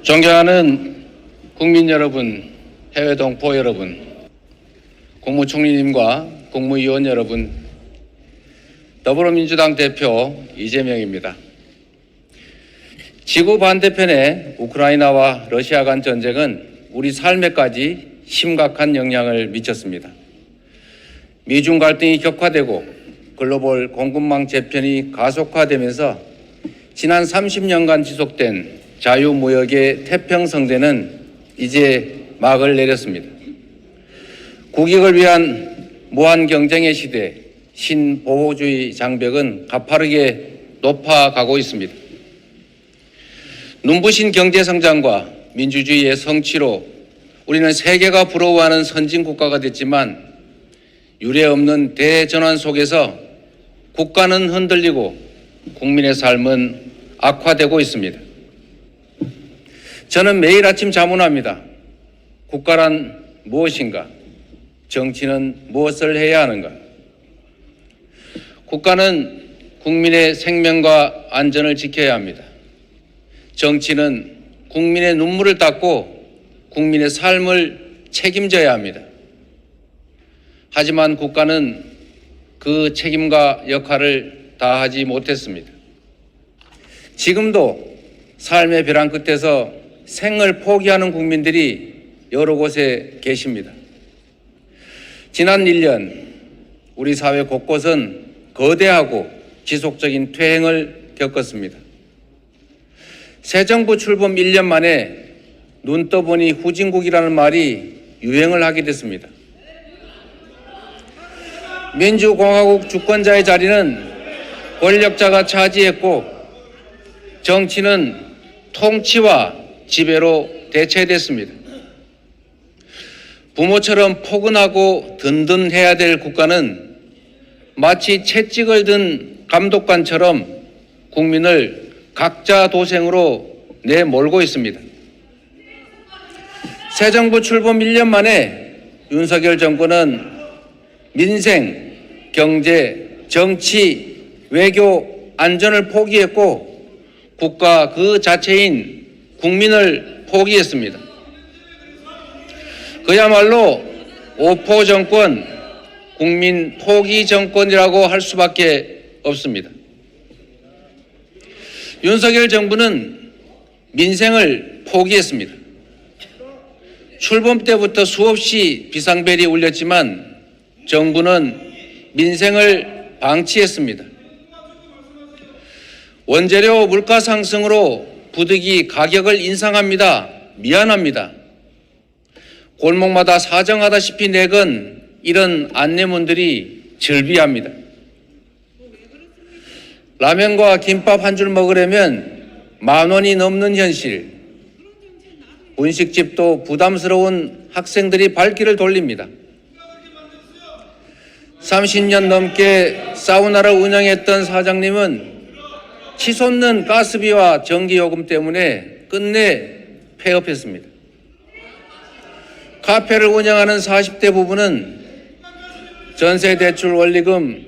존경하는 국민 여러분, 해외 동포 여러분, 국무총리님과 국무위원 여러분, 더불어민주당 대표 이재명입니다. 지구 반대편의 우크라이나와 러시아 간 전쟁은 우리 삶에까지 심각한 영향을 미쳤습니다. 미중 갈등이 격화되고 글로벌 공급망 재편이 가속화되면서 지난 30년간 지속된 자유무역의 태평성대는 이제 막을 내렸습니다. 국익을 위한 무한 경쟁의 시대, 신보호주의 장벽은 가파르게 높아가고 있습니다. 눈부신 경제성장과 민주주의의 성취로 우리는 세계가 부러워하는 선진국가가 됐지만 유례없는 대전환 속에서 국가는 흔들리고 국민의 삶은 악화되고 있습니다. 저는 매일 아침 자문합니다. 국가란 무엇인가? 정치는 무엇을 해야 하는가? 국가는 국민의 생명과 안전을 지켜야 합니다. 정치는 국민의 눈물을 닦고 국민의 삶을 책임져야 합니다. 하지만 국가는 그 책임과 역할을 다하지 못했습니다. 지금도 삶의 벼랑 끝에서 생을 포기하는 국민들이 여러 곳에 계십니다. 지난 1년 우리 사회 곳곳은 거대하고 지속적인 퇴행을 겪었습니다. 새 정부 출범 1년 만에 눈 떠보니 후진국이라는 말이 유행을 하게 됐습니다. 민주공화국 주권자의 자리는 권력자가 차지했고 정치는 통치와 지배로 대체됐습니다. 부모처럼 포근하고 든든해야 될 국가는 마치 채찍을 든 감독관처럼 국민을 각자 도생으로 내몰고 있습니다. 새 정부 출범 1년 만에 윤석열 정권은 민생, 경제, 정치, 외교, 안전을 포기했고 국가 그 자체인 국민을 포기했습니다. 그야말로 오포 정권, 국민 포기 정권이라고 할 수밖에 없습니다. 윤석열 정부는 민생을 포기했습니다. 출범 때부터 수없이 비상벨이 울렸지만 정부는 민생을 방치했습니다. 원재료 물가 상승으로 부득이 가격을 인상합니다. 미안합니다. 골목마다 사정하다시피 내건 이런 안내문들이 즐비합니다. 라면과 김밥 한 줄 먹으려면 10,000원이 넘는 현실. 분식집도 부담스러운 학생들이 발길을 돌립니다. 30년 넘게 사우나를 운영했던 사장님은 치솟는 가스비와 전기요금 때문에 끝내 폐업했습니다. 카페를 운영하는 40대 부부는 전세대출 원리금,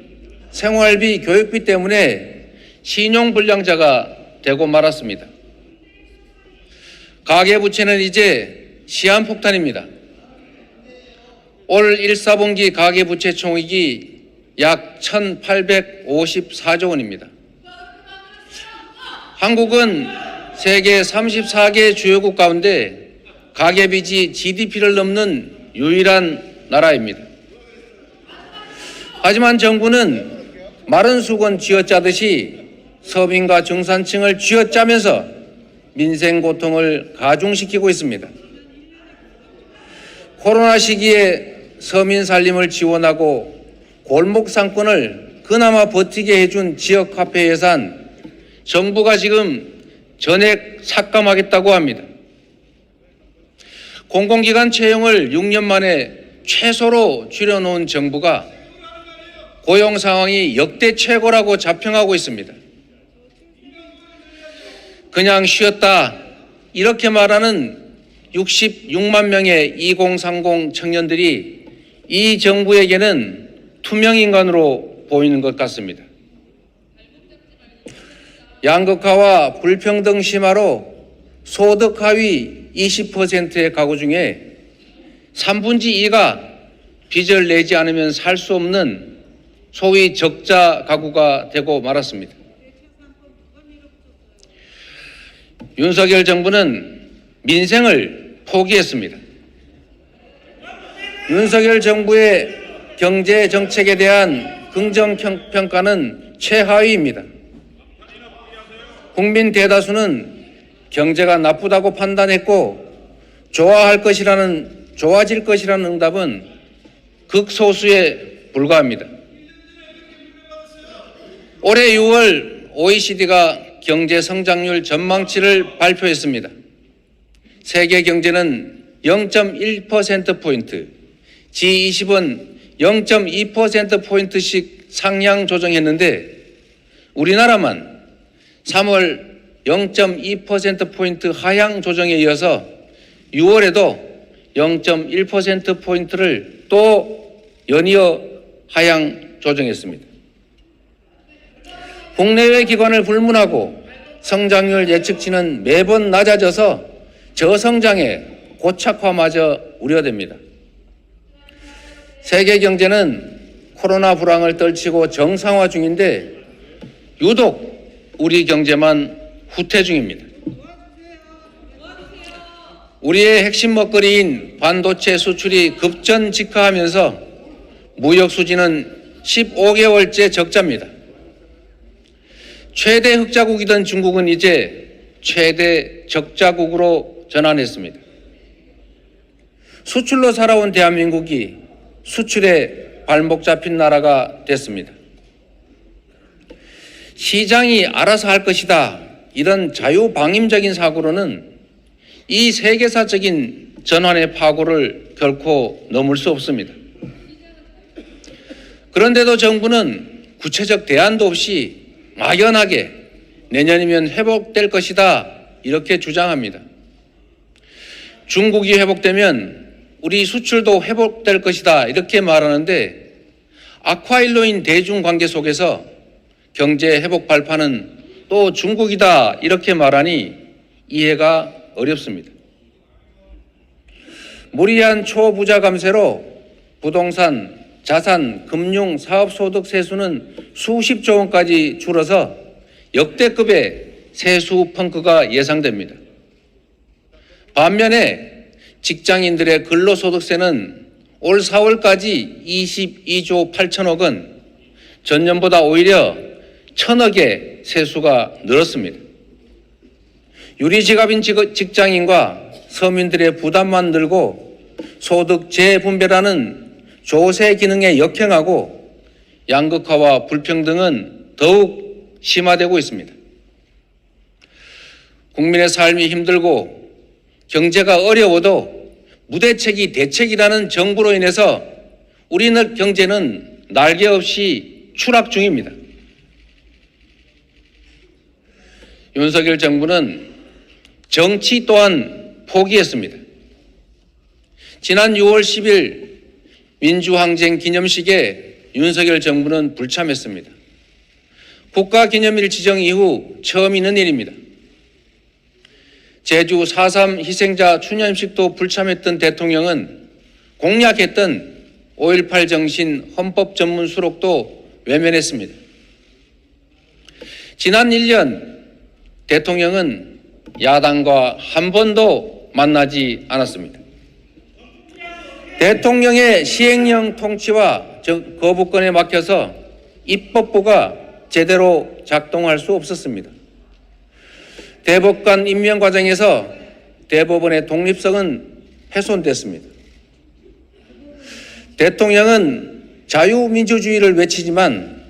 생활비, 교육비 때문에 신용불량자가 되고 말았습니다. 가계부채는 이제 시한폭탄입니다. 올 1사분기 가계부채 총액이 약 1,854조 원입니다. 한국은 세계 34개 주요국 가운데 가계빚이 GDP를 넘는 유일한 나라입니다. 하지만 정부는 마른 수건 쥐어짜듯이 서민과 중산층을 쥐어짜면서 민생 고통을 가중시키고 있습니다. 코로나 시기에 서민 살림을 지원하고 골목 상권을 그나마 버티게 해준 지역 화폐 예산 정부가 지금 전액 삭감하겠다고 합니다. 공공기관 채용을 6년 만에 최소로 줄여놓은 정부가 고용 상황이 역대 최고라고 자평하고 있습니다. 그냥 쉬었다 이렇게 말하는 66만 명의 2030 청년들이 이 정부에게는 투명인간으로 보이는 것 같습니다. 양극화와 불평등 심화로 소득 하위 20%의 가구 중에 3분의 2가 빚을 내지 않으면 살 수 없는 소위 적자 가구가 되고 말았습니다. 윤석열 정부는 민생을 포기했습니다. 윤석열 정부의 경제 정책에 대한 긍정 평가는 최하위입니다. 국민 대다수는 경제가 나쁘다고 판단했고 좋아질 것이라는 응답은 극소수에 불과합니다. 올해 6월 OECD가 경제 성장률 전망치를 발표했습니다. 세계 경제는 0.1%포인트, G20은 0.2%포인트씩 상향 조정했는데 우리나라만 3월 0.2%포인트 하향 조정에 이어서 6월에도 0.1%포인트를 또 연이어 하향 조정했습니다. 국내외 기관을 불문하고 성장률 예측치는 매번 낮아져서 저성장의 고착화마저 우려됩니다. 세계 경제는 코로나 불황을 떨치고 정상화 중인데 유독 우리 경제만 후퇴 중입니다. 우리의 핵심 먹거리인 반도체 수출이 급전직하하면서 무역 수지는 15개월째 적자입니다. 최대 흑자국이던 중국은 이제 최대 적자국으로 전환했습니다. 수출로 살아온 대한민국이 수출에 발목 잡힌 나라가 됐습니다. 시장이 알아서 할 것이다. 이런 자유방임적인 사고로는 이 세계사적인 전환의 파고를 결코 넘을 수 없습니다. 그런데도 정부는 구체적 대안도 없이 막연하게 내년이면 회복될 것이다 이렇게 주장합니다. 중국이 회복되면 우리 수출도 회복될 것이다 이렇게 말하는데 아쿠아일로인 대중관계 속에서 경제 회복 발판은 또 중국이다 이렇게 말하니 이해가 어렵습니다. 무리한 초부자 감세로 부동산, 자산, 금융, 사업소득 세수는 수십조 원까지 줄어서 역대급의 세수 펑크가 예상됩니다. 반면에 직장인들의 근로소득세는 올 4월까지 22조 8천억 원, 전년보다 오히려 1,000억의 세수가 늘었습니다. 유리지갑인 직장인과 서민들의 부담만 늘고 소득 재분배라는 조세 기능에 역행하고 양극화와 불평등은 더욱 심화되고 있습니다. 국민의 삶이 힘들고 경제가 어려워도 무대책이 대책이라는 정부로 인해서 우리나라 경제는 날개 없이 추락 중입니다. 윤석열 정부는 정치 또한 포기했습니다. 지난 6월 10일 민주항쟁 기념식에 윤석열 정부는 불참했습니다. 국가기념일 지정 이후 처음 있는 일입니다. 제주 4.3 희생자 추념식도 불참했던 대통령은 공약했던 5.18 정신 헌법 전문 수록도 외면했습니다. 지난 1년 대통령은 야당과 한 번도 만나지 않았습니다. 대통령의 시행령 통치와 거부권에 막혀서 입법부가 제대로 작동할 수 없었습니다. 대법관 임명 과정에서 대법원의 독립성은 훼손됐습니다. 대통령은 자유민주주의를 외치지만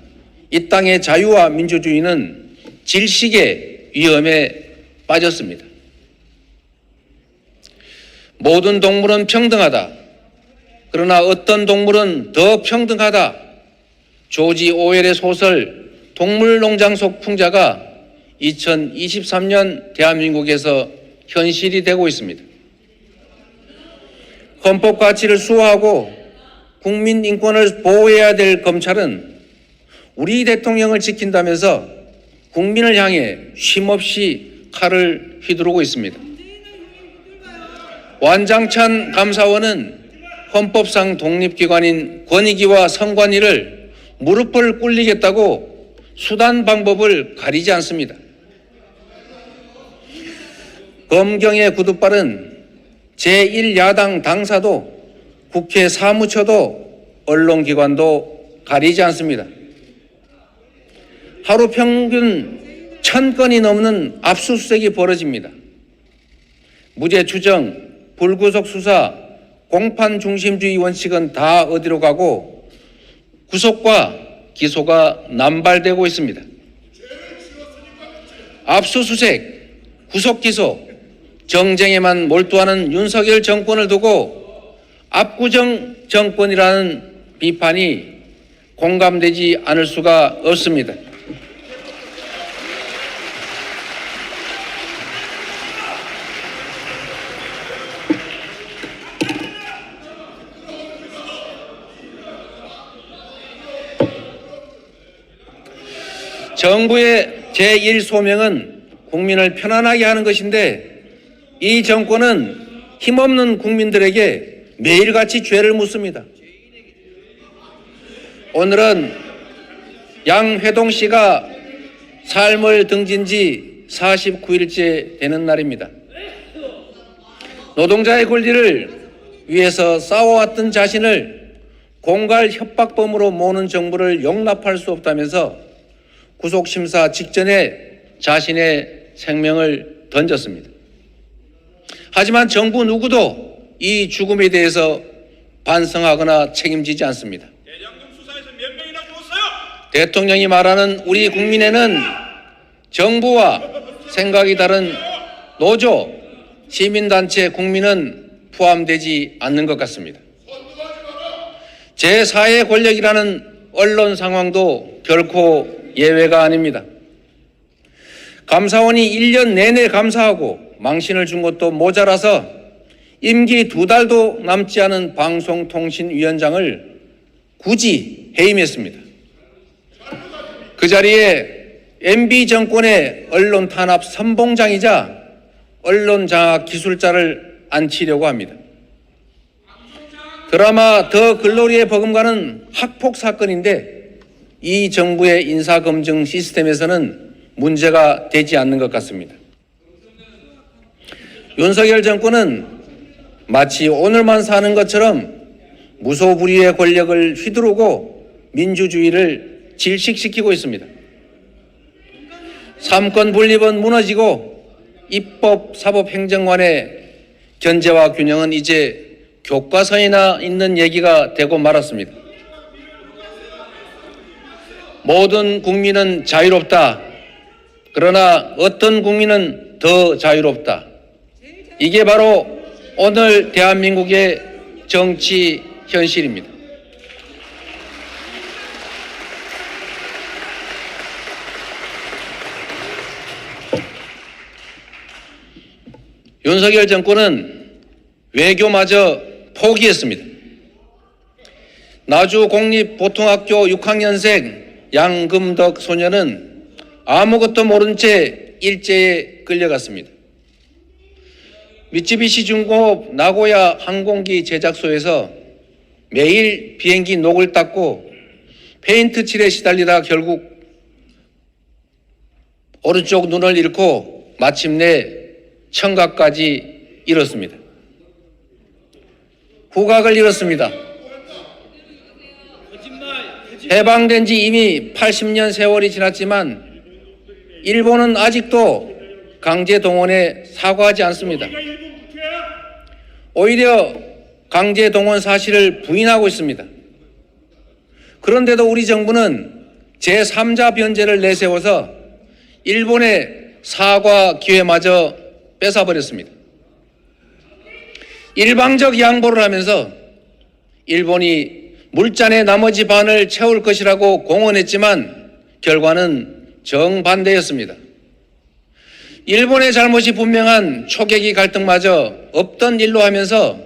이 땅의 자유와 민주주의는 질식의 위험에 빠졌습니다. 모든 동물은 평등하다. 그러나 어떤 동물은 더 평등하다. 조지 오웰의 소설 동물농장 속 풍자가 2023년 대한민국에서 현실이 되고 있습니다. 헌법 가치를 수호하고 국민 인권을 보호해야 될 검찰은 우리 대통령을 지킨다면서 국민을 향해 쉼없이 칼을 휘두르고 있습니다. 완장찬 감사원은 헌법상 독립기관인 권익위와 선관위를 무릎을 꿇리겠다고 수단 방법을 가리지 않습니다. 검경의 구두발은 제1야당 당사도 국회 사무처도 언론기관도 가리지 않습니다. 하루 평균 1000건이 넘는 압수수색이 벌어집니다. 무죄 추정, 불구속 수사, 공판 중심주의 원칙은 다 어디로 가고 구속과 기소가 남발되고 있습니다. 압수수색, 구속 기소, 정쟁에만 몰두하는 윤석열 정권을 두고 압구정 정권이라는 비판이 공감되지 않을 수가 없습니다. 정부의 제1소명은 국민을 편안하게 하는 것인데 이 정권은 힘없는 국민들에게 매일같이 죄를 묻습니다. 오늘은 양회동 씨가 삶을 등진 지 49일째 되는 날입니다. 노동자의 권리를 위해서 싸워왔던 자신을 공갈 협박범으로 모는 정부를 용납할 수 없다면서 구속심사 직전에 자신의 생명을 던졌습니다. 하지만 정부 누구도 이 죽음에 대해서 반성하거나 책임지지 않습니다. 대장동 수사에서 몇 명이나 죽었어요? 대통령이 말하는 우리 국민에는 정부와 생각이 다른 노조, 시민단체, 국민은 포함되지 않는 것 같습니다. 제4의 권력이라는 언론 상황도 결코 예외가 아닙니다. 감사원이 1년 내내 감사하고 망신을 준 것도 모자라서 임기 2달도 남지 않은 방송통신위원장을 굳이 해임했습니다. 그 자리에 MB 정권의 언론 탄압 선봉장이자 언론 장악 기술자를 앉히려고 합니다. 드라마 더 글로리의 버금가는 학폭 사건인데 이 정부의 인사검증 시스템에서는 문제가 되지 않는 것 같습니다. 윤석열 정권은 마치 오늘만 사는 것처럼 무소불위의 권력을 휘두르고 민주주의를 질식시키고 있습니다. 삼권 분립은 무너지고 입법, 사법, 행정 간의 견제와 균형은 이제 교과서에나 있는 얘기가 되고 말았습니다. 모든 국민은 자유롭다. 그러나 어떤 국민은 더 자유롭다. 이게 바로 오늘 대한민국의 정치 현실입니다. 윤석열 정권은 외교마저 포기했습니다. 나주 공립보통학교 6학년생 양금덕 소녀는 아무것도 모른 채 일제에 끌려갔습니다. 미쯔비시 중공업 나고야 항공기 제작소에서 매일 비행기 녹을 닦고 페인트 칠에 시달리다 결국 오른쪽 눈을 잃고 마침내 청각까지 잃었습니다. 후각을 잃었습니다. 해방된 지 이미 80년 세월이 지났지만 일본은 아직도 강제 동원에 사과하지 않습니다. 오히려 강제 동원 사실을 부인하고 있습니다. 그런데도 우리 정부는 제3자 변제를 내세워서 일본의 사과 기회마저 뺏어버렸습니다. 일방적 양보를 하면서 일본이 물잔의 나머지 반을 채울 것이라고 공언했지만 결과는 정반대였습니다. 일본의 잘못이 분명한 초계기 갈등마저 없던 일로 하면서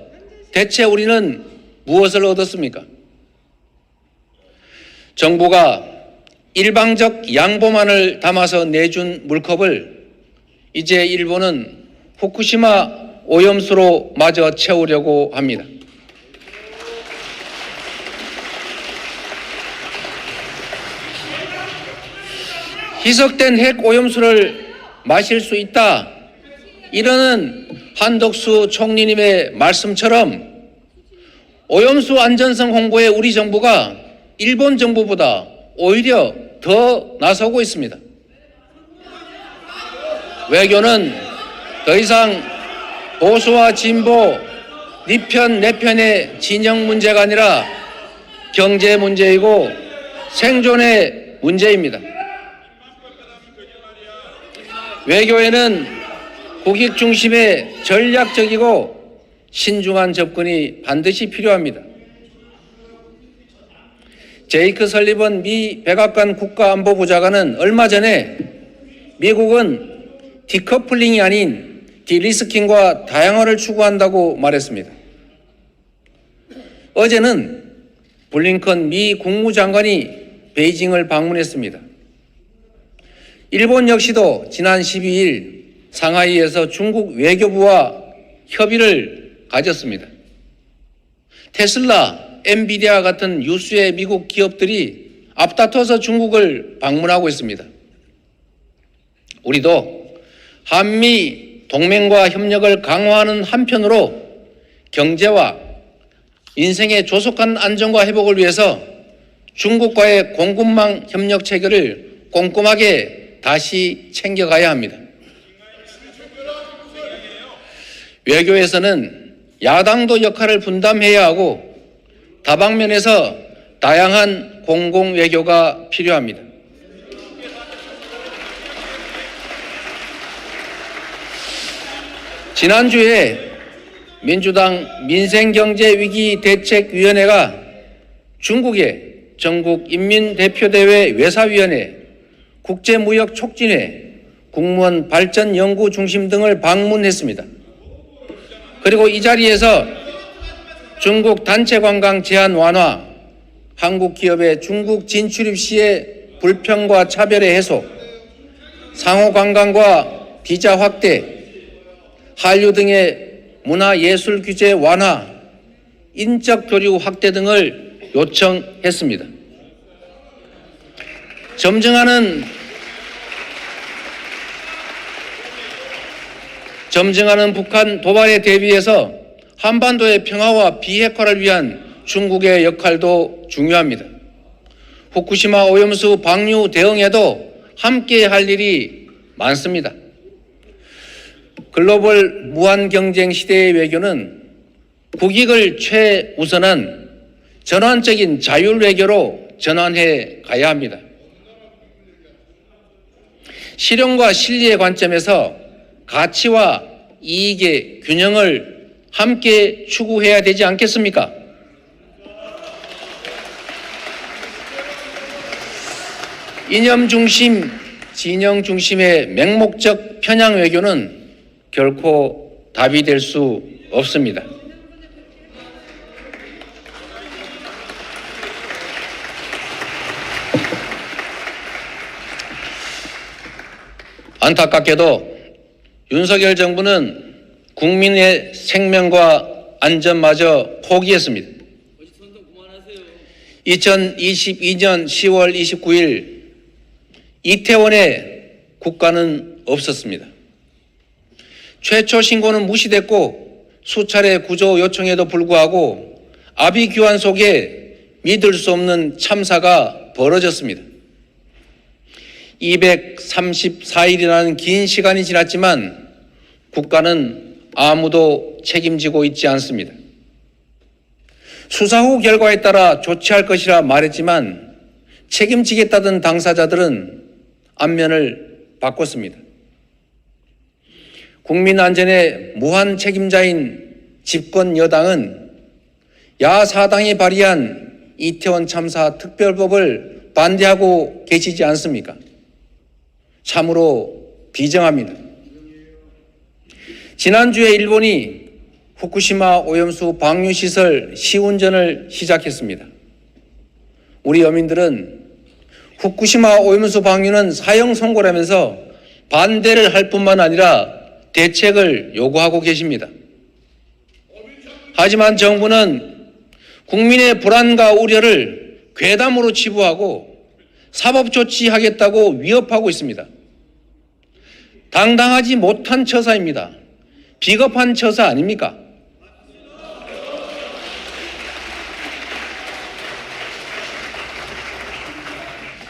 대체 우리는 무엇을 얻었습니까? 정부가 일방적 양보만을 담아서 내준 물컵을 이제 일본은 후쿠시마 오염수로 마저 채우려고 합니다. 희석된 핵 오염수를 마실 수 있다, 이러는 한덕수 총리님의 말씀처럼 오염수 안전성 홍보에 우리 정부가 일본 정부보다 오히려 더 나서고 있습니다. 외교는 더 이상 보수와 진보, 네 편, 내 편의 진영 문제가 아니라 경제 문제이고 생존의 문제입니다. 외교에는 국익 중심의 전략적이고 신중한 접근이 반드시 필요합니다. 제이크 설리번 미 백악관 국가안보보좌관은 얼마 전에 미국은 디커플링이 아닌 디리스킹과 다양화를 추구한다고 말했습니다. 어제는 블링컨 미 국무장관이 베이징을 방문했습니다. 일본 역시도 지난 12일 상하이에서 중국 외교부와 협의를 가졌습니다. 테슬라, 엔비디아 같은 유수의 미국 기업들이 앞다퉈서 중국을 방문하고 있습니다. 우리도 한미 동맹과 협력을 강화하는 한편으로 경제와 인생의 조속한 안정과 회복을 위해서 중국과의 공급망 협력 체계를 꼼꼼하게 다시 챙겨가야 합니다. 외교에서는 야당도 역할을 분담해야 하고 다방면에서 다양한 공공외교가 필요합니다. 지난주에 민주당 민생경제위기대책위원회가 중국의 전국인민대표대회 외사위원회, 국제무역촉진회, 국무원 발전연구중심 등을 방문했습니다. 그리고 이 자리에서 중국 단체관광 제한 완화, 한국 기업의 중국 진출입 시의 불평과 차별의 해소, 상호관광과 비자 확대, 한류 등의 문화예술 규제 완화, 인적 교류 확대 등을 요청했습니다. 점증하는 북한 도발에 대비해서 한반도의 평화와 비핵화를 위한 중국의 역할도 중요합니다. 후쿠시마 오염수 방류 대응에도 함께 할 일이 많습니다. 글로벌 무한경쟁 시대의 외교는 국익을 최우선한 전환적인 자율외교로 전환해 가야 합니다. 실용과 실리의 관점에서 가치와 이익의 균형을 함께 추구해야 되지 않겠습니까? 이념 중심, 진영 중심의 맹목적 편향 외교는 결코 답이 될 수 없습니다. 안타깝게도 윤석열 정부는 국민의 생명과 안전마저 포기했습니다. 2022년 10월 29일 이태원에 국가는 없었습니다. 최초 신고는 무시됐고 수차례 구조 요청에도 불구하고 아비규환 속에 믿을 수 없는 참사가 벌어졌습니다. 234일이라는 긴 시간이 지났지만 국가는 아무도 책임지고 있지 않습니다. 수사 후 결과에 따라 조치할 것이라 말했지만 책임지겠다던 당사자들은 안면을 바꿨습니다. 국민 안전의 무한 책임자인 집권 여당은 야사당이 발의한 이태원 참사 특별법을 반대하고 계시지 않습니까? 참으로 비정합니다. 지난주에 일본이 후쿠시마 오염수 방류시설 시운전을 시작했습니다. 우리 어민들은 후쿠시마 오염수 방류는 사형 선고라면서 반대를 할 뿐만 아니라 대책을 요구하고 계십니다. 하지만 정부는 국민의 불안과 우려를 괴담으로 치부하고 사법 조치하겠다고 위협하고 있습니다. 당당하지 못한 처사입니다. 비겁한 처사 아닙니까?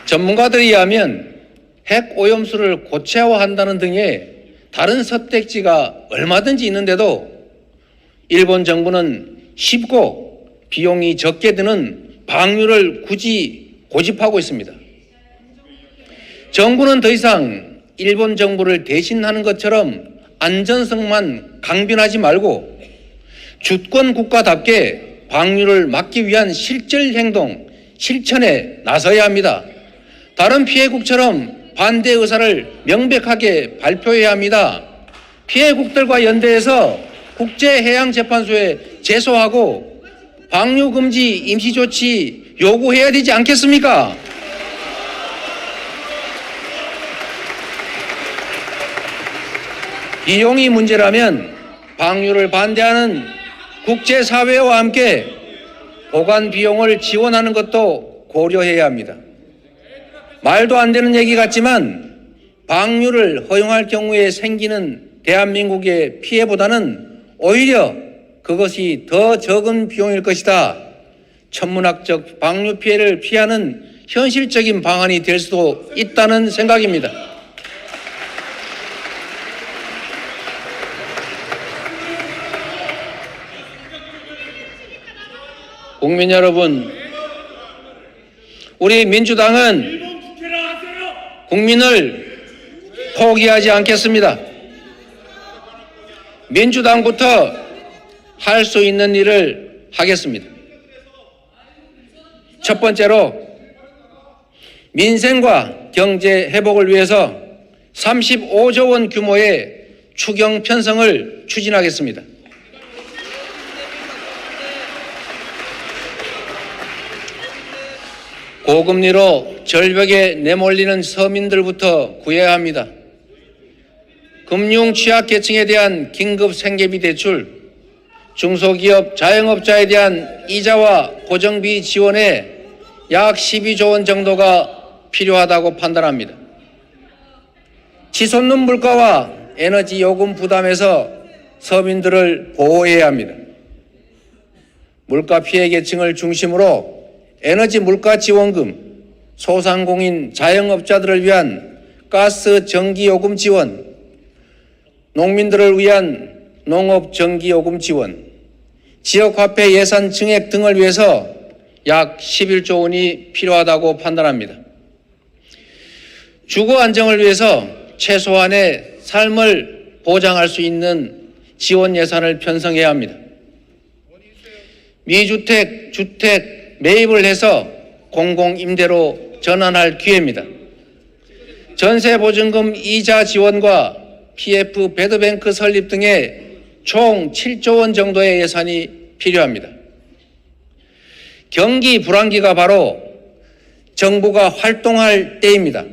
전문가들에 의하면 핵 오염수를 고체화한다는 등의 다른 선택지가 얼마든지 있는데도 일본 정부는 쉽고 비용이 적게 드는 방류를 굳이 고집하고 있습니다. 정부는 더 이상 일본 정부를 대신하는 것처럼 안전성만 강변하지 말고 주권 국가답게 방류를 막기 위한 실질 행동, 실천에 나서야 합니다. 다른 피해국처럼 반대 의사를 명백하게 발표해야 합니다. 피해국들과 연대해서 국제해양재판소에 제소하고 방류금지 임시조치 요구해야 되지 않겠습니까? 비용이 문제라면 방류를 반대하는 국제사회와 함께 보관 비용을 지원하는 것도 고려해야 합니다. 말도 안 되는 얘기 같지만 방류를 허용할 경우에 생기는 대한민국의 피해보다는 오히려 그것이 더 적은 비용일 것이다. 천문학적 방류 피해를 피하는 현실적인 방안이 될 수도 있다는 생각입니다. 국민 여러분, 우리 민주당은 국민을 포기하지 않겠습니다. 민주당부터 할 수 있는 일을 하겠습니다. 첫 번째로 민생과 경제 회복을 위해서 35조 원 규모의 추경 편성을 추진하겠습니다. 고금리로 절벽에 내몰리는 서민들부터 구해야 합니다. 금융 취약계층에 대한 긴급 생계비 대출, 중소기업 자영업자에 대한 이자와 고정비 지원에 약 12조 원 정도가 필요하다고 판단합니다. 치솟는 물가와 에너지 요금 부담에서 서민들을 보호해야 합니다. 물가 피해 계층을 중심으로 에너지 물가 지원금, 소상공인 자영업자들을 위한 가스 전기요금 지원, 농민들을 위한 농업 전기요금 지원, 지역화폐 예산 증액 등을 위해서 약 11조 원이 필요하다고 판단합니다. 주거 안정을 위해서 최소한의 삶을 보장할 수 있는 지원 예산을 편성해야 합니다. 미주택, 주택 매입을 해서 공공임대로 전환할 기회입니다. 전세보증금 이자 지원과 PF 배드뱅크 설립 등의 총 7조 원 정도의 예산이 필요합니다. 경기 불황기가 바로 정부가 활동할 때입니다.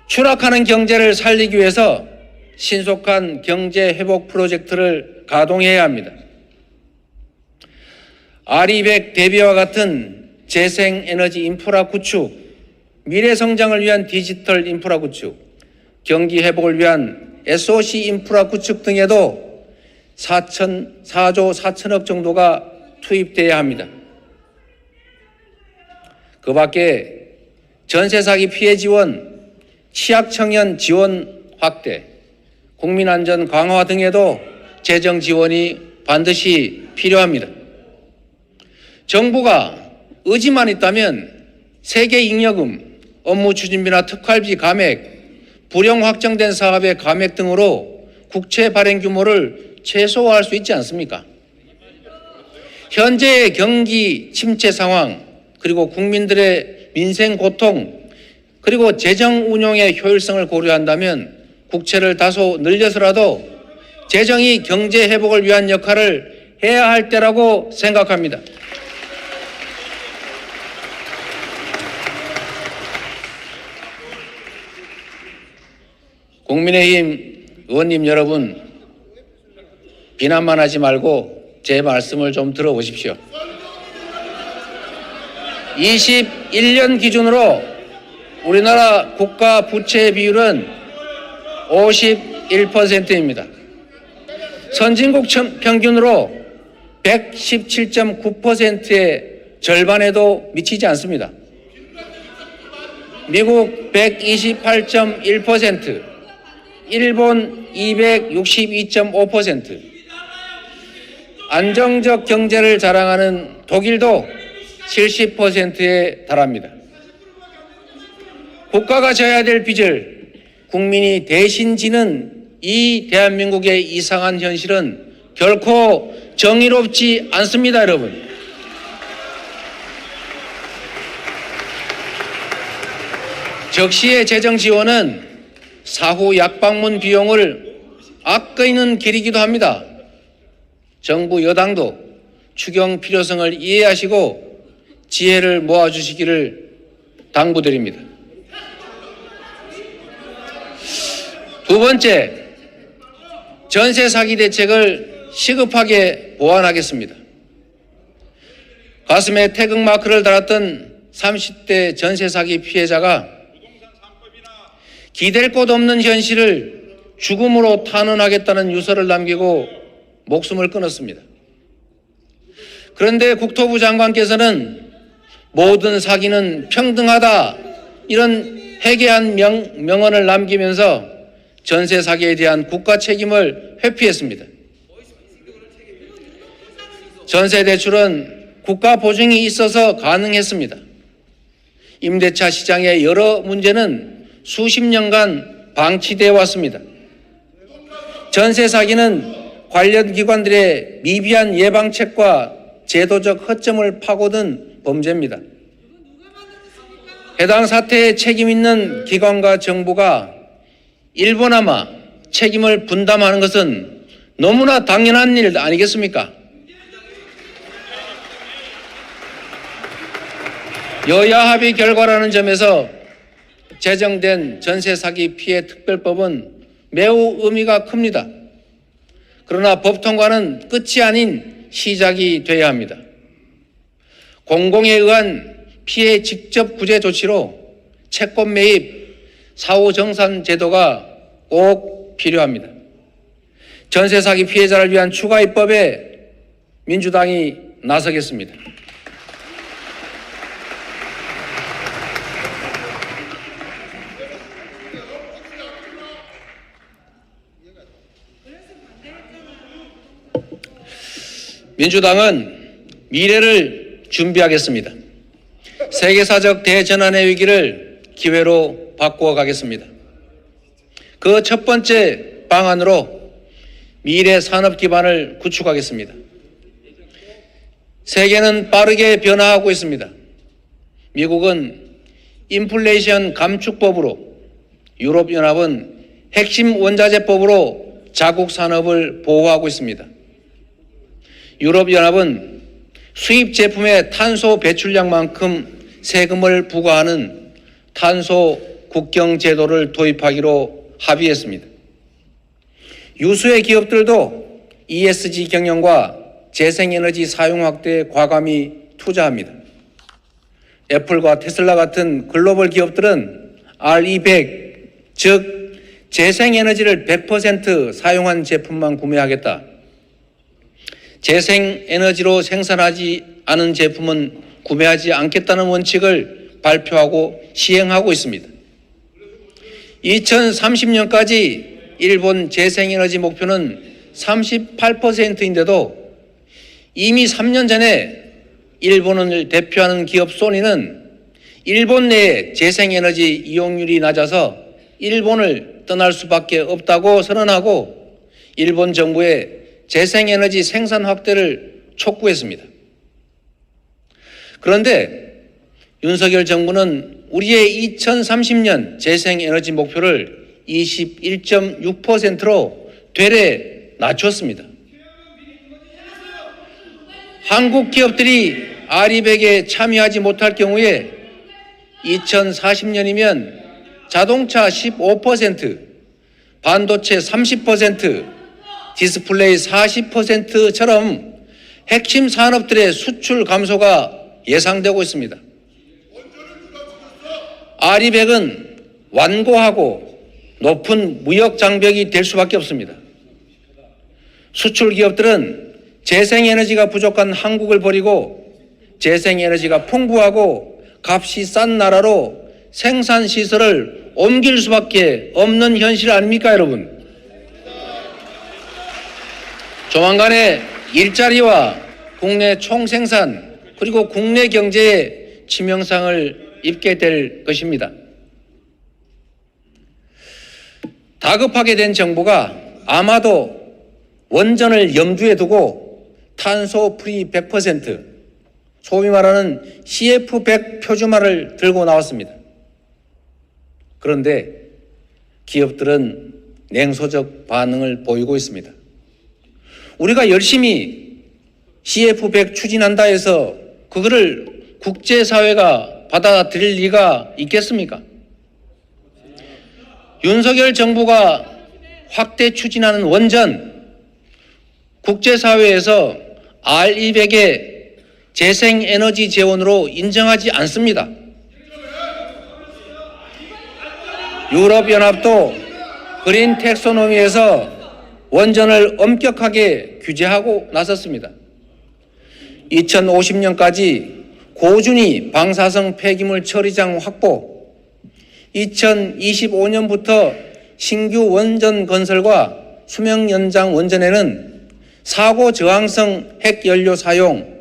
추락하는 경제를 살리기 위해서 신속한 경제 회복 프로젝트를 가동해야 합니다. R200 대비와 같은 재생에너지 인프라 구축, 미래 성장을 위한 디지털 인프라 구축, 경기 회복을 위한 SOC 인프라 구축 등에도 4조 4천억 정도가 투입돼야 합니다. 그 밖에 전세 사기 피해 지원, 취약 청년 지원 확대, 국민안전 강화 등에도 재정 지원이 반드시 필요합니다. 정부가 의지만 있다면 세계잉여금, 업무추진비나 특활비 감액, 불용 확정된 사업의 감액 등으로 국채 발행 규모를 최소화할 수 있지 않습니까? 현재의 경기 침체 상황, 그리고 국민들의 민생 고통, 그리고 재정 운용의 효율성을 고려한다면 국채를 다소 늘려서라도 재정이 경제 회복을 위한 역할을 해야 할 때라고 생각합니다. 국민의힘 의원님 여러분, 비난만 하지 말고 제 말씀을 좀 들어보십시오. 21년 기준으로 우리나라 국가 부채 비율은 51%입니다. 선진국 평균으로 117.9%의 절반에도 미치지 않습니다. 미국 128.1%, 일본 262.5%, 안정적 경제를 자랑하는 독일도 70%에 달합니다. 국가가 져야 될 빚을 국민이 대신 지는 이 대한민국의 이상한 현실은 결코 정의롭지 않습니다, 여러분. 적시의 재정 지원은 사후 약방문 비용을 아끼는 길이기도 합니다. 정부 여당도 추경 필요성을 이해하시고 지혜를 모아주시기를 당부드립니다. 두 번째, 전세 사기 대책을 시급하게 보완하겠습니다. 가슴에 태극마크를 달았던 30대 전세 사기 피해자가 기댈 곳 없는 현실을 죽음으로 탄원하겠다는 유서를 남기고 목숨을 끊었습니다. 그런데 국토부 장관께서는 모든 사기는 평등하다, 이런 해괴한 명언을 남기면서 전세 사기에 대한 국가 책임을 회피했습니다. 전세 대출은 국가 보증이 있어서 가능했습니다. 임대차 시장의 여러 문제는 수십 년간 방치되어 왔습니다. 전세 사기는 관련 기관들의 미비한 예방책과 제도적 허점을 파고든 범죄입니다. 해당 사태에 책임 있는 기관과 정부가 일부나마 책임을 분담하는 것은 너무나 당연한 일 아니겠습니까? 여야 합의 결과라는 점에서 제정된 전세 사기 피해 특별법은 매우 의미가 큽니다. 그러나 법 통과는 끝이 아닌 시작이 되어야 합니다. 공공에 의한 피해 직접 구제 조치로 채권 매입, 사후 정산 제도가 꼭 필요합니다. 전세 사기 피해자를 위한 추가 입법에 민주당이 나서겠습니다. 민주당은 미래를 준비하겠습니다. 세계사적 대전환의 위기를 기회로 바꾸어 가겠습니다. 그 첫 번째 방안으로 미래 산업 기반을 구축하겠습니다. 세계는 빠르게 변화하고 있습니다. 미국은 인플레이션 감축법으로, 유럽연합은 핵심 원자재법으로 자국 산업을 보호하고 있습니다. 유럽연합은 수입 제품의 탄소 배출량만큼 세금을 부과하는 탄소 국경 제도를 도입하기로 합의했습니다. 유수의 기업들도 ESG 경영과 재생에너지 사용 확대에 과감히 투자합니다. 애플과 테슬라 같은 글로벌 기업들은 RE100, 즉 재생에너지를 100% 사용한 제품만 구매하겠다, 재생에너지로 생산하지 않은 제품은 구매하지 않겠다는 원칙을 발표하고 시행하고 있습니다. 2030년까지 일본 재생에너지 목표는 38%인데도 이미 3년 전에 일본을 대표하는 기업 소니는 일본 내에 재생에너지 이용률이 낮아서 일본을 떠날 수밖에 없다고 선언하고 일본 정부의 재생에너지 생산 확대를 촉구했습니다. 그런데 윤석열 정부는 우리의 2030년 재생에너지 목표를 21.6%로 되레 낮췄습니다. 한국 기업들이 RE100에 참여하지 못할 경우에 2040년이면 자동차 15%, 반도체 30%, 디스플레이 40%처럼 핵심 산업들의 수출 감소가 예상되고 있습니다. 아리백은 완고하고 높은 무역 장벽이 될 수밖에 없습니다. 수출 기업들은 재생에너지가 부족한 한국을 버리고 재생에너지가 풍부하고 값이 싼 나라로 생산시설을 옮길 수밖에 없는 현실 아닙니까, 여러분? 조만간에 일자리와 국내 총생산 그리고 국내 경제에 치명상을 입게 될 것입니다. 다급하게 된 정부가 아마도 원전을 염두에 두고 탄소 프리 100%, 소위 말하는 CF100 표준화를 들고 나왔습니다. 그런데 기업들은 냉소적 반응을 보이고 있습니다. 우리가 열심히 CF100 추진한다 해서 그거를 국제사회가 받아들일 리가 있겠습니까? 윤석열 정부가 확대 추진하는 원전, 국제사회에서 R200의 재생에너지 재원으로 인정하지 않습니다. 유럽연합도 그린 텍소노미에서 원전을 엄격하게 규제하고 나섰습니다. 2050년까지 고준위 방사성 폐기물 처리장 확보, 2025년부터 신규 원전 건설과 수명 연장 원전에는 사고 저항성 핵연료 사용,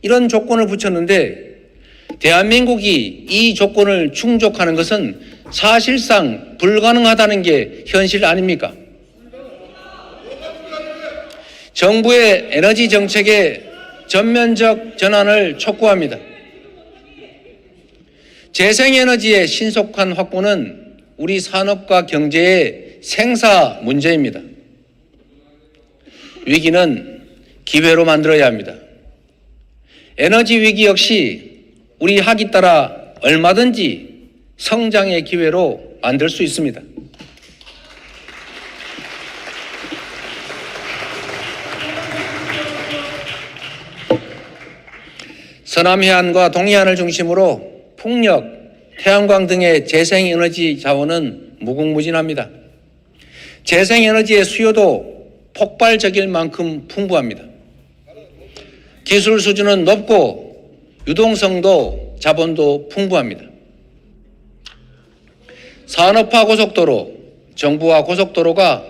이런 조건을 붙였는데 대한민국이 이 조건을 충족하는 것은 사실상 불가능하다는 게 현실 아닙니까? 정부의 에너지 정책의 전면적 전환을 촉구합니다. 재생에너지의 신속한 확보는 우리 산업과 경제의 생사 문제입니다. 위기는 기회로 만들어야 합니다. 에너지 위기 역시 우리 학이 따라 얼마든지 성장의 기회로 만들 수 있습니다. 서남해안과 동해안을 중심으로 풍력, 태양광 등의 재생에너지 자원은 무궁무진합니다. 재생에너지의 수요도 폭발적일 만큼 풍부합니다. 기술 수준은 높고 유동성도 자본도 풍부합니다. 산업화 고속도로, 정부화 고속도로가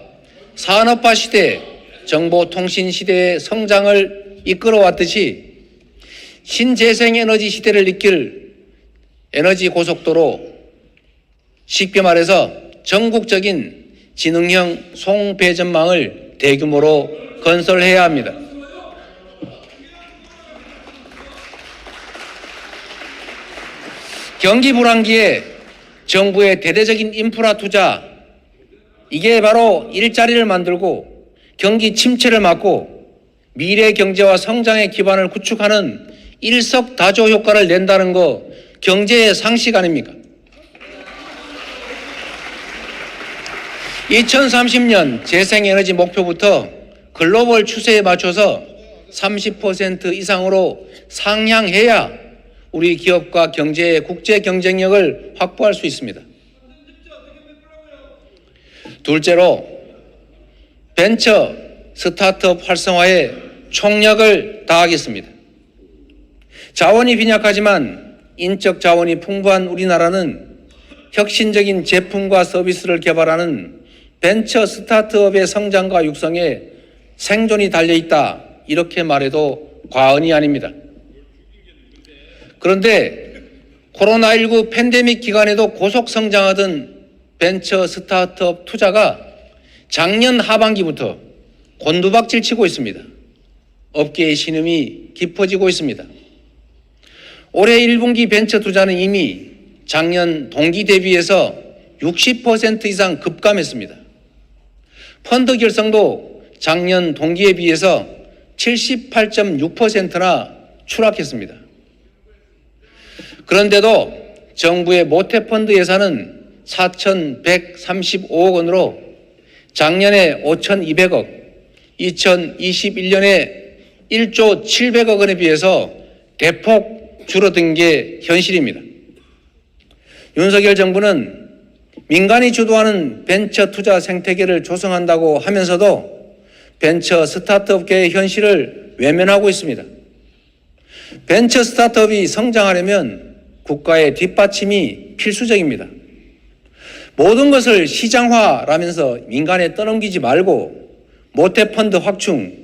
산업화 시대, 정보통신 시대의 성장을 이끌어왔듯이 신재생에너지 시대를 이끌 에너지 고속도로, 쉽게 말해서 전국적인 지능형 송배전망을 대규모로 건설해야 합니다. 경기 불황기에 정부의 대대적인 인프라 투자, 이게 바로 일자리를 만들고 경기 침체를 막고 미래 경제와 성장의 기반을 구축하는 일석다조 효과를 낸다는 거 경제의 상식 아닙니까? 2030년 재생에너지 목표부터 글로벌 추세에 맞춰서 30% 이상으로 상향해야 우리 기업과 경제의 국제 경쟁력을 확보할 수 있습니다. 둘째로 벤처 스타트업 활성화에 총력을 다하겠습니다. 자원이 빈약하지만 인적 자원이 풍부한 우리나라는 혁신적인 제품과 서비스를 개발하는 벤처 스타트업의 성장과 육성에 생존이 달려있다, 이렇게 말해도 과언이 아닙니다. 그런데 코로나19 팬데믹 기간에도 고속 성장하던 벤처 스타트업 투자가 작년 하반기부터 곤두박질 치고 있습니다. 업계의 신음이 깊어지고 있습니다. 올해 1분기 벤처 투자는 이미 작년 동기 대비해서 60% 이상 급감했습니다. 펀드 결성도 작년 동기에 비해서 78.6%나 추락했습니다. 그런데도 정부의 모태펀드 예산은 4,135억 원으로 작년에 5,200억, 2021년에 1조 700억 원에 비해서 대폭 줄어든 게 현실입니다. 윤석열 정부는 민간이 주도하는 벤처 투자 생태계를 조성한다고 하면서도 벤처 스타트업계의 현실을 외면하고 있습니다. 벤처 스타트업이 성장하려면 국가의 뒷받침이 필수적입니다. 모든 것을 시장화라면서 민간에 떠넘기지 말고 모태펀드 확충,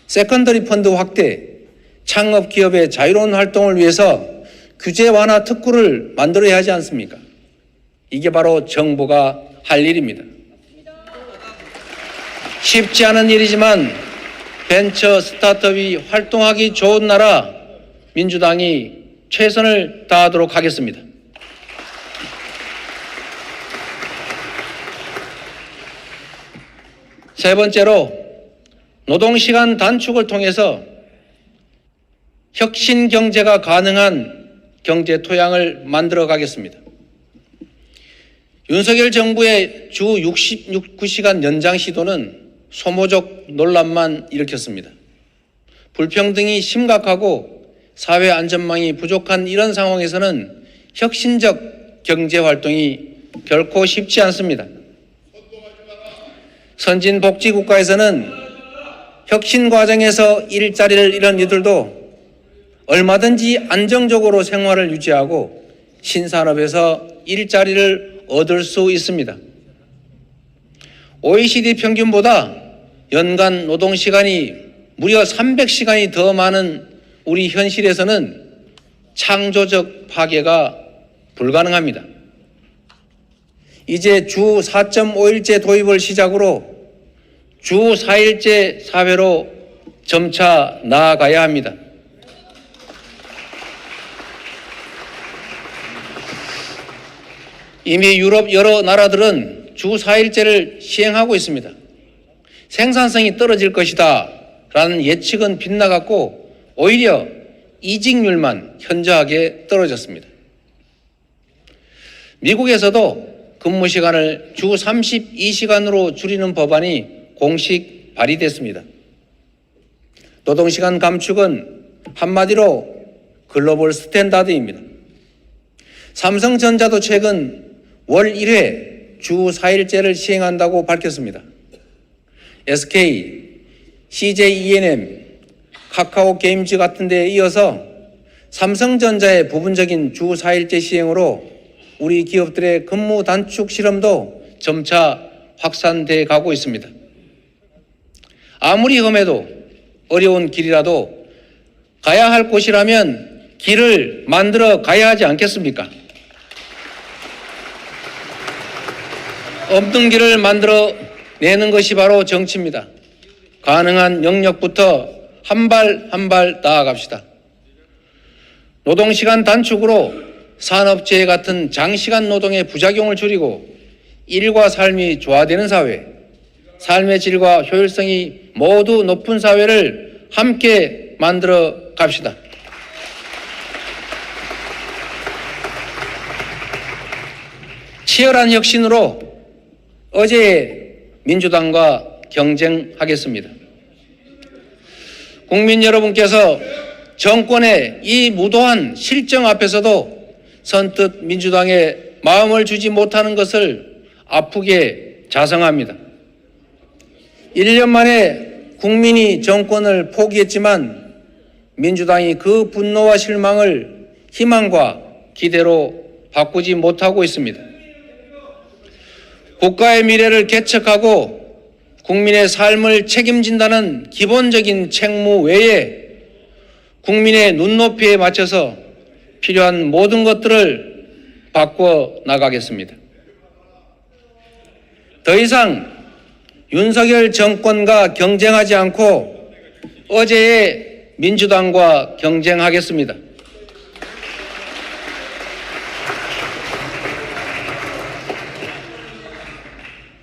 세컨더리 펀드 확대, 창업 기업의 자유로운 활동을 위해서 규제 완화 특구를 만들어야 하지 않습니까? 이게 바로 정부가 할 일입니다. 쉽지 않은 일이지만 벤처 스타트업이 활동하기 좋은 나라 민주당이 최선을 다하도록 하겠습니다. 세 번째로 노동시간 단축을 통해서 혁신 경제가 가능한 경제 토양을 만들어 가겠습니다. 윤석열 정부의 주 69시간 연장 시도는 소모적 논란만 일으켰습니다. 불평등이 심각하고 사회 안전망이 부족한 이런 상황에서는 혁신적 경제 활동이 결코 쉽지 않습니다. 선진복지국가에서는 혁신 과정에서 일자리를 잃은 이들도 얼마든지 안정적으로 생활을 유지하고 신산업에서 일자리를 얻을 수 있습니다. OECD 평균보다 연간 노동시간이 무려 300시간이 더 많은 우리 현실에서는 창조적 파괴가 불가능합니다. 이제 주 4.5일제 도입을 시작으로 주 4일제 사회로 점차 나아가야 합니다. 이미 유럽 여러 나라들은 주 4일제를 시행하고 있습니다. 생산성이 떨어질 것이다 라는 예측은 빗나갔고 오히려 이직률만 현저하게 떨어졌습니다. 미국에서도 근무 시간을 주 32시간으로 줄이는 법안이 공식 발의됐습니다. 노동시간 감축은 한마디로 글로벌 스탠다드입니다. 삼성전자도 최근 월 1회 주 4일제를 시행한다고 밝혔습니다. SK, CJ E&M, 카카오 게임즈 같은 데에 이어서 삼성전자의 부분적인 주 4일제 시행으로 우리 기업들의 근무 단축 실험도 점차 확산돼 가고 있습니다. 아무리 험해도 어려운 길이라도 가야 할 곳이라면 길을 만들어 가야 하지 않겠습니까? 없는 길을 만들어 내는 것이 바로 정치입니다. 가능한 영역부터 한 발 한 발 나아갑시다. 노동시간 단축으로 산업재해 같은 장시간 노동의 부작용을 줄이고 일과 삶이 조화되는 사회, 삶의 질과 효율성이 모두 높은 사회를 함께 만들어 갑시다. 치열한 혁신으로 어제의 민주당과 경쟁하겠습니다. 국민 여러분께서 정권의 이 무도한 실정 앞에서도 선뜻 민주당에 마음을 주지 못하는 것을 아프게 자성합니다. 1년 만에 국민이 정권을 포기했지만 민주당이 그 분노와 실망을 희망과 기대로 바꾸지 못하고 있습니다. 국가의 미래를 개척하고 국민의 삶을 책임진다는 기본적인 책무 외에 국민의 눈높이에 맞춰서 필요한 모든 것들을 바꿔 나가겠습니다. 더 이상 윤석열 정권과 경쟁하지 않고 어제의 민주당과 경쟁하겠습니다.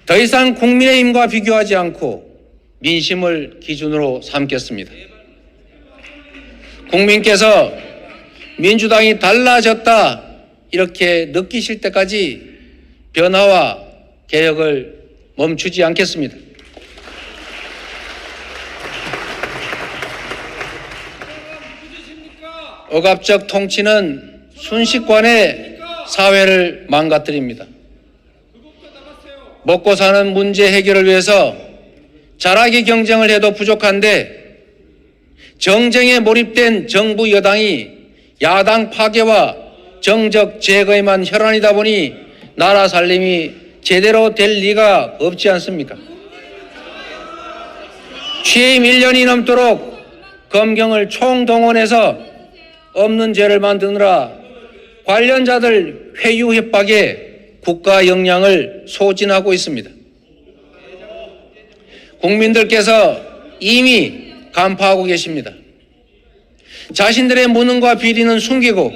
더 이상 국민의힘과 비교하지 않고 민심을 기준으로 삼겠습니다. 국민께서 민주당이 달라졌다 이렇게 느끼실 때까지 변화와 개혁을 멈추지 않겠습니다. 억압적 통치는 순식간에 사회를 망가뜨립니다. 먹고 사는 문제 해결을 위해서 잘하게 경쟁을 해도 부족한데 정쟁에 몰입된 정부 여당이 야당 파괴와 정적 제거에만 혈안이다 보니 나라 살림이 제대로 될 리가 없지 않습니까? 취임 1년이 넘도록 검경을 총동원해서 없는 죄를 만드느라 관련자들 회유 협박에 국가 역량을 소진하고 있습니다. 국민들께서 이미 간파하고 계십니다. 자신들의 무능과 비리는 숨기고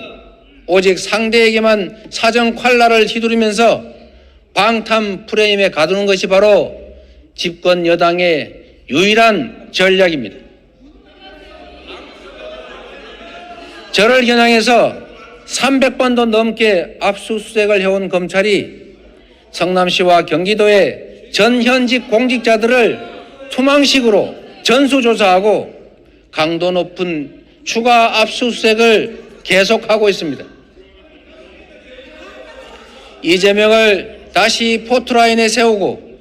오직 상대에게만 사정 콸라를 휘두르면서 방탄 프레임에 가두는 것이 바로 집권 여당의 유일한 전략입니다. 저를 겨냥해서 300번도 넘게 압수수색을 해온 검찰이 성남시와 경기도의 전현직 공직자들을 투망식으로 전수조사하고 강도 높은 추가 압수수색을 계속하고 있습니다. 이재명을 다시 포트라인에 세우고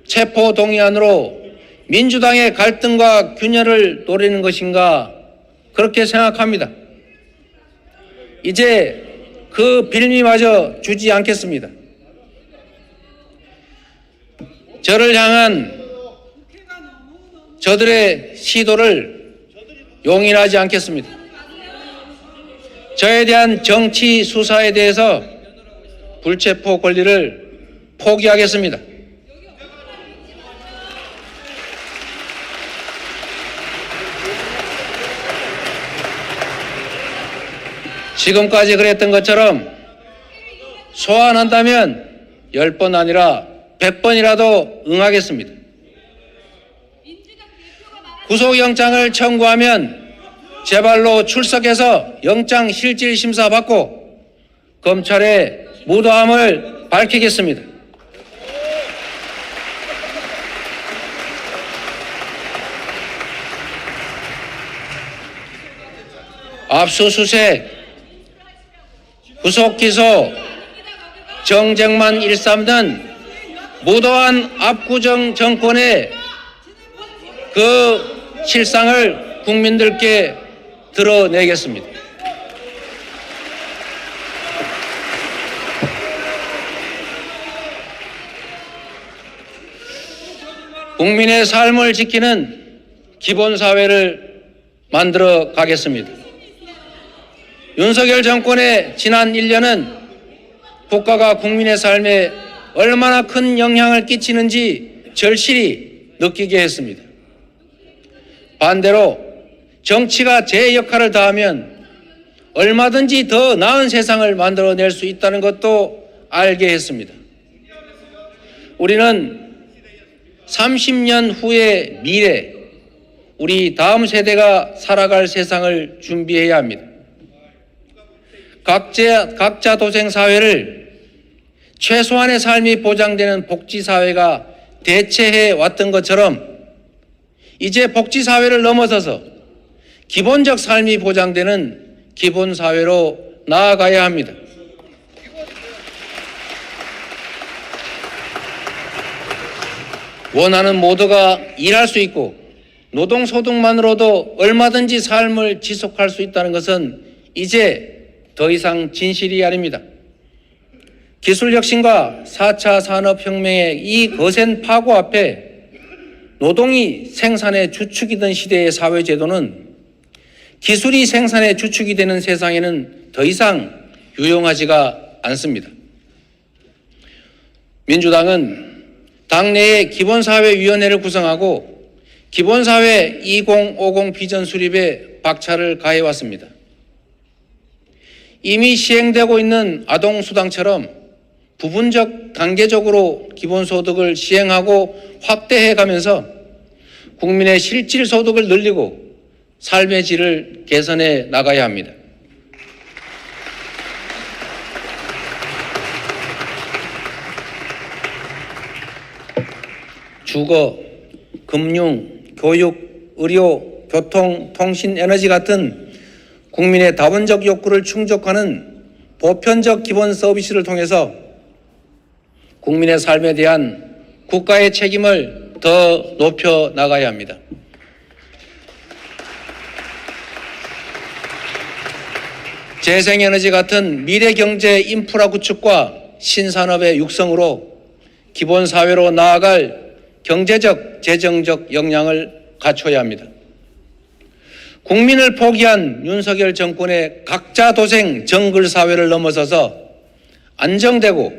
체포동의안으로 민주당의 갈등과 균열을 노리는 것인가 그렇게 생각합니다. 이제 그 빌미마저 주지 않겠습니다. 저를 향한 저들의 시도를 용인하지 않겠습니다. 저에 대한 정치 수사에 대해서 불체포 권리를 포기하겠습니다. 지금까지 그랬던 것처럼 소환한다면 10번 아니라 100번이라도 응하겠습니다. 구속영장을 청구하면 제 발로 출석해서 영장 실질 심사 받고 검찰의 무도함을 밝히겠습니다. 압수수색, 구속기소, 정쟁만 일삼는 무도한 압구정 정권의 그 실상을 국민들께 드러내겠습니다. 국민의 삶을 지키는 기본사회를 만들어 가겠습니다. 윤석열 정권의 지난 1년은 국가가 국민의 삶에 얼마나 큰 영향을 끼치는지 절실히 느끼게 했습니다. 반대로 정치가 제 역할을 다하면 얼마든지 더 나은 세상을 만들어낼 수 있다는 것도 알게 했습니다. 우리는 30년 후의 미래, 우리 다음 세대가 살아갈 세상을 준비해야 합니다. 각자 도생 사회를 최소한의 삶이 보장되는 복지사회가 대체해 왔던 것처럼 이제 복지사회를 넘어서서 기본적 삶이 보장되는 기본사회로 나아가야 합니다. 원하는 모두가 일할 수 있고 노동소득만으로도 얼마든지 삶을 지속할 수 있다는 것은 이제 더 이상 진실이 아닙니다. 기술혁신과 4차 산업혁명의 이 거센 파고 앞에 노동이 생산의 주축이던 시대의 사회제도는 기술이 생산의 주축이 되는 세상에는 더 이상 유용하지가 않습니다. 민주당은 당내에 기본사회위원회를 구성하고 기본사회 2050 비전 수립에 박차를 가해왔습니다. 이미 시행되고 있는 아동수당처럼 부분적 단계적으로 기본소득을 시행하고 확대해가면서 국민의 실질 소득을 늘리고 삶의 질을 개선해 나가야 합니다. 주거, 금융, 교육, 의료, 교통, 통신, 에너지 같은 국민의 다원적 욕구를 충족하는 보편적 기본 서비스를 통해서 국민의 삶에 대한 국가의 책임을 더 높여 나가야 합니다. 재생에너지 같은 미래경제 인프라 구축과 신산업의 육성으로 기본사회로 나아갈 경제적, 재정적 역량을 갖춰야 합니다. 국민을 포기한 윤석열 정권의 각자 도생 정글 사회를 넘어서서 안정되고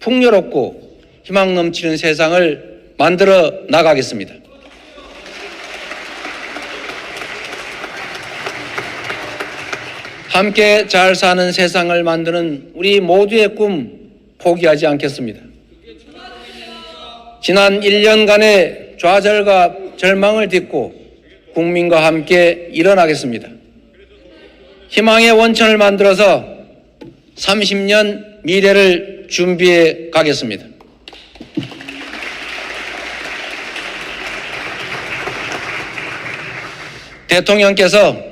풍요롭고 희망 넘치는 세상을 만들어 나가겠습니다. 함께 잘 사는 세상을 만드는 우리 모두의 꿈 포기하지 않겠습니다. 지난 1년간의 좌절과 절망을 딛고 국민과 함께 일어나겠습니다. 희망의 원천을 만들어서 30년 미래를 준비해 가겠습니다. 대통령께서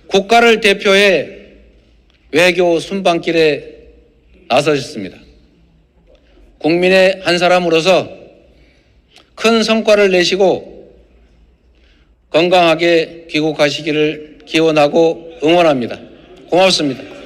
국가를 대표해 외교 순방길에 나서셨습니다. 국민의 한 사람으로서 큰 성과를 내시고 건강하게 귀국하시기를 기원하고 응원합니다. 고맙습니다.